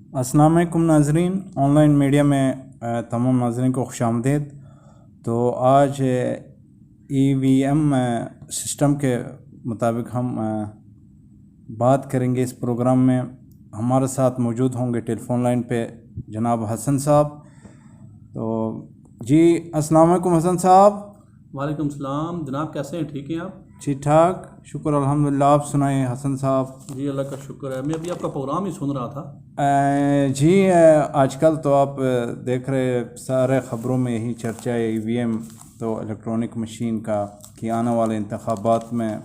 अस्सलाम वालेकुम नाज़रीन, ऑनलाइन मीडिया में तमाम नाज़रीन को खुशामदीद। तो आज EVM सिस्टम के मुताबिक हम बात करेंगे इस प्रोग्राम में। हमारे साथ मौजूद होंगे टेलीफोन लाइन पे जनाब हसन साहब। तो जी अस्सलाम वालेकुम हसन साहब। वालेकुम सलाम जनाब, कैसे हैं? ठीक हैं आप? ठीक ठाक, शुक्र अल्हम्दुलिल्लाह। आप सुनाएं हसन साहब। जी अल्लाह का शुक्र है। मैं अभी आपका प्रोग्राम ही सुन रहा था। जी आजकल तो आप देख रहे सारे ख़बरों में यही चर्चा है EVM तो इलेक्ट्रॉनिक मशीन का कि आने वाले इंतखाबात में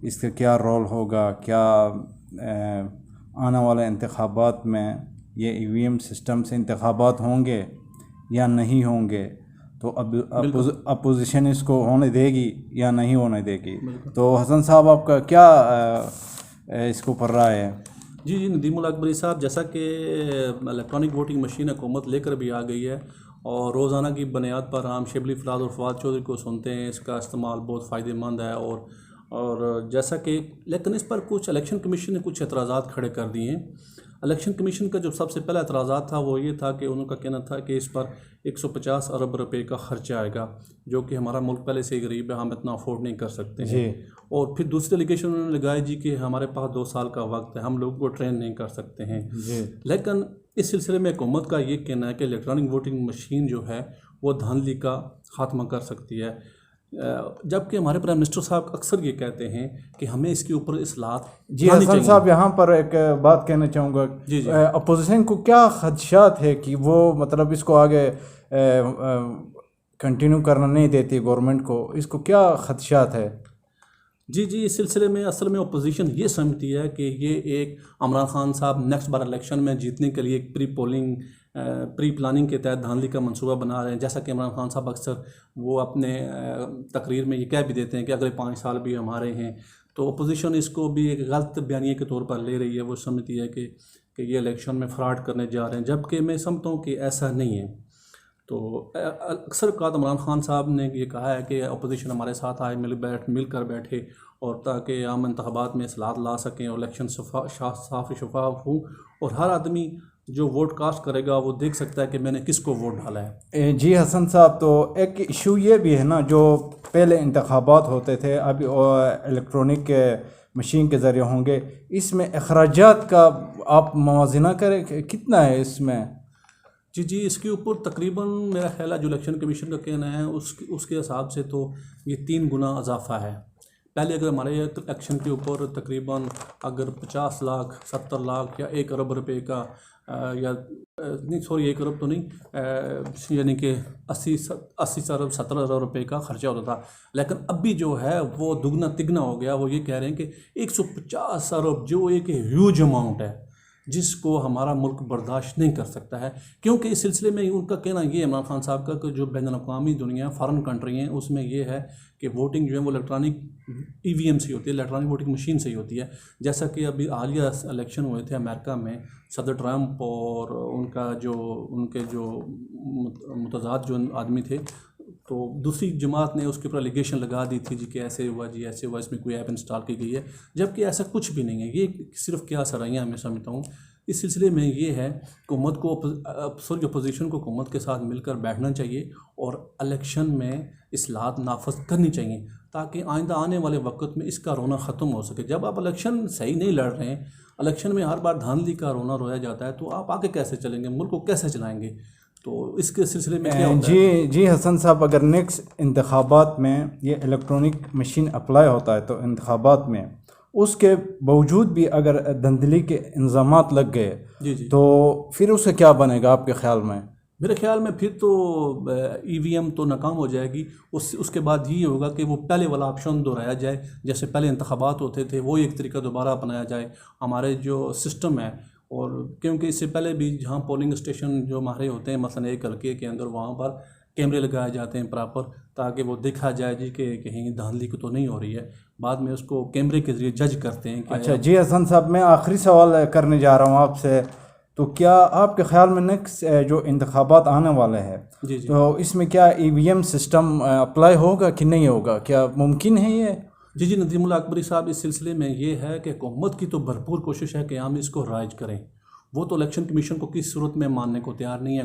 इसका क्या रोल होगा, क्या आने वाले इंतखाबात में ये EVM सिस्टम से इंतखाबात होंगे या नहीं होंगे, तो अब अपोजिशन इसको होने देगी या नहीं होने देगी। तो हसन साहब आपका क्या इसके ऊपर राय है? जी नदीमुल अकबरी साहब, जैसा कि इलेक्ट्रॉनिक वोटिंग मशीन हुकूमत लेकर भी आ गई है और रोज़ाना की बुनियाद पर हम शिबली फराद और फवाद चौधरी को सुनते हैं, इसका इस्तेमाल बहुत फ़ायदेमंद है। और जैसा कि लेकिन इस पर कुछ इलेक्शन कमीशन ने कुछ एतराज़ात खड़े कर दिए हैं। इलेक्शन कमीशन का जो सबसे पहला एतराज़ात था वो ये था कि उनका कहना था कि इस पर 150 अरब रुपए का खर्चा आएगा, जो कि हमारा मुल्क पहले से ही गरीब है, हम इतना अफोर्ड नहीं कर सकते हैं। और फिर दूसरी एलिगेशन उन्होंने लगाई जी कि हमारे पास 2 साल का वक्त है, हम लोगों को ट्रेन नहीं कर सकते हैं। लेकिन इस सिलसिले में हुकूमत का ये कहना है कि इलेक्ट्रॉनिक वोटिंग मशीन जो है वो धांधली का खात्मा कर सकती है, जबकि हमारे प्राइम मिनिस्टर साहब अक्सर ये कहते हैं कि हमें इसके ऊपर इस्लाहत। जी हसन साहब, यहाँ पर एक बात कहना चाहूँगा। जी अपोजिशन को क्या खदशात है कि वो मतलब इसको आगे कंटिन्यू करना नहीं देती गवर्नमेंट को, इसको क्या खदशात है? जी इस सिलसिले में असल में अपोजिशन ये समझती है कि ये एक इमरान खान साहब नेक्स्ट बार इलेक्शन में जीतने के लिए एक प्री प्लानिंग के तहत धांधली का मंसूबा बना रहे हैं। जैसा कि इमरान खान साहब अक्सर वो अपने तकरीर में ये कह भी देते हैं कि अगले 5 साल भी हमारे हैं। तो अपोजिशन इसको भी एक गलत बयानिए के तौर पर ले रही है। वो समझती है कि ये इलेक्शन में फ्रॉड करने जा रहे हैं, जबकि मैं समझता हूँ कि ऐसा नहीं है। तो अक्सर औक़ात इमरान खान साहब ने ये कहा है कि अपोजिशन हमारे साथ आए, मिलकर बैठे और ताकि आम इंतखाबात में इस्लाहत ला सकें और इलेक्शन साफ शफाफ हो और हर आदमी जो वोट कास्ट करेगा वो देख सकता है कि मैंने किसको वोट डाला है। जी हसन साहब, तो एक इशू ये भी है ना, जो पहले इंतखाबात होते थे अभी इलेक्ट्रॉनिक मशीन के ज़रिए होंगे, इसमें अखराजात का आप मवाजना करें कितना है इसमें? जी इसके ऊपर तकरीबन मेरा ख्याल है जो इलेक्शन कमीशन का कहना है उसके हिसाब से तो ये 3 गुना इजाफा है। पहले अगर हमारे इलेक्शन के ऊपर तकरीबन अगर 50 लाख 70 लाख या 1 अरब रुपए का या नहीं सॉरी 1 अरब तो नहीं, यानी कि 80 अरब 70 अरब रुपए का खर्चा होता था, लेकिन अभी जो है वो दुगना तिगना हो गया। वो ये कह रहे हैं कि 150 अरब जो एक ह्यूज अमाउंट है जिसको हमारा मुल्क बर्दाश्त नहीं कर सकता है। क्योंकि इस सिलसिले में उनका कहना ये इमरान खान साहब का कि जो बैनुल-अक़वामी दुनिया फ़ॉरेन कंट्री हैं उसमें ये है कि वोटिंग जो है वो इलेक्ट्रॉनिक EVM से होती है, इलेक्ट्रॉनिक वोटिंग मशीन से ही होती है। जैसा कि अभी हालिया इलेक्शन हुए थे अमेरिका में, सदर ट्रंप और उनके जो मुतज़ाद जो आदमी थे, तो दूसरी जमात ने उसके ऊपर एलिगेशन लगा दी थी जी कि ऐसे हुआ जी ऐसे हुआ, इसमें कोई ऐप इंस्टॉल की गई है, जबकि ऐसा कुछ भी नहीं है। ये सिर्फ क्या सराहियाँ मैं समझता हूँ। इस सिलसिले में ये है हुकूमत को अपोजिशन को हुकूमत के साथ मिलकर बैठना चाहिए और इलेक्शन में इस्लाहत नाफज करनी चाहिए ताकि आइंदा आने वाले वक्त में इसका रोना ख़त्म हो सके। जब आप इलेक्शन सही नहीं लड़ रहे हैं, इलेक्शन में हर बार धांधली का रोना रोया जाता है, तो आप आगे कैसे चलेंगे, मुल्क को कैसे चलाएँगे? तो इसके सिलसिले में क्या होता है? जी हसन साहब, अगर नेक्स्ट इंतखाबात में ये इलेक्ट्रॉनिक मशीन अप्लाई होता है तो इंतखाबात में उसके बावजूद भी अगर धांधली के इंतजामात लग गए तो फिर उससे क्या बनेगा आपके ख्याल में? मेरे ख्याल में फिर तो EVM तो नाकाम हो जाएगी। उसके बाद ये होगा कि वो पहले वाला ऑप्शन दोहराया जाए, जैसे पहले इंतखाबात होते थे वो एक तरीका दोबारा अपनाया जाए हमारे जो सिस्टम है। और क्योंकि इससे पहले भी जहाँ पोलिंग स्टेशन जो हमारे होते हैं मसलन एक हल्के के अंदर, वहाँ पर कैमरे लगाए जाते हैं प्रॉपर, ताकि वो देखा जाए जी कि कहीं धांधली को तो नहीं हो रही है। बाद में उसको कैमरे के जरिए जज करते हैं। अच्छा जी हसन साहब, मैं आखिरी सवाल करने जा रहा हूँ आपसे। तो क्या आपके ख्याल में नेक्स्ट जो इंतखाबात आने वाले हैं तो इसमें क्या EVM सिस्टम अप्लाई होगा कि नहीं होगा, क्या मुमकिन है ये? जी नदीमुल अकबरी साहब, इस सिलसिले में ये है कि हुकूमत की तो भरपूर कोशिश है कि हम इसको राइज करें وہ تو الیکشن کمیشن کو کس صورت میں ماننے کو تیار نہیں ہے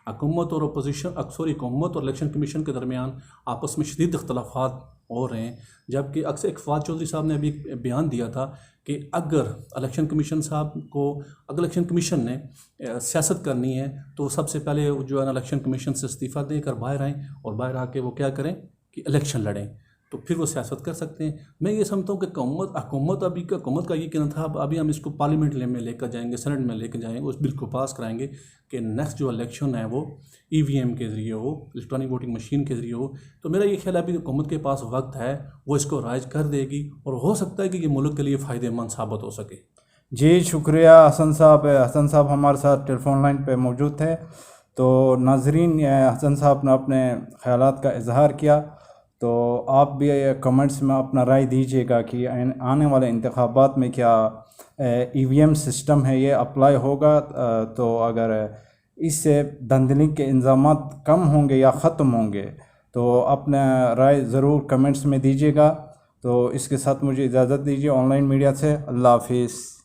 حکومت اور اپوزیشن حکومت اور الیکشن کمیشن کے درمیان آپس میں شدید اختلافات ہو رہے ہیں، جبکہ اکثر اقفال چودھری صاحب نے ابھی بیان دیا تھا کہ اگر الیکشن کمیشن نے سیاست کرنی ہے تو سب سے پہلے جو ہے نا الیکشن کمیشن سے استعفیٰ دے کر باہر آئیں اور باہر آ کے وہ کیا کریں کہ الیکشن لڑیں، تو پھر وہ سیاست کر سکتے ہیں۔ میں یہ سمجھتا ہوں کہ حکومت کا یہ کہنا تھا ابھی ہم اس کو پارلیمنٹ میں لے کر جائیں گے، سینٹ میں لے کے جائیں گے، اس بل کو پاس کرائیں گے کہ نیکسٹ جو الیکشن ہے وہ EVM کے ذریعے ہو، الیکٹرانک ووٹنگ مشین کے ذریعے ہو۔ تو میرا یہ خیال ہے ابھی حکومت کے پاس وقت ہے، وہ اس کو رائج کر دے گی اور ہو سکتا ہے کہ یہ ملک کے لیے فائدہ مند ثابت ہو سکے۔ جی شکریہ حسن صاحب ہمارے ساتھ ٹیلی فون لائن پہ موجود تھے۔ تو ناظرین، حسن صاحب نے اپنے خیالات کا اظہار کیا، تو آپ بھی کمنٹس میں اپنا رائے دیجیے گا کہ آنے والے انتخابات میں کیا EVM سسٹم ہے یہ اپلائی ہوگا، تو اگر اس سے دھاندلی کے انضامات کم ہوں گے یا ختم ہوں گے، تو اپنا رائے ضرور کمنٹس میں دیجیے گا۔ تو اس کے ساتھ مجھے اجازت دیجیے آن لائن میڈیا سے۔ اللہ حافظ۔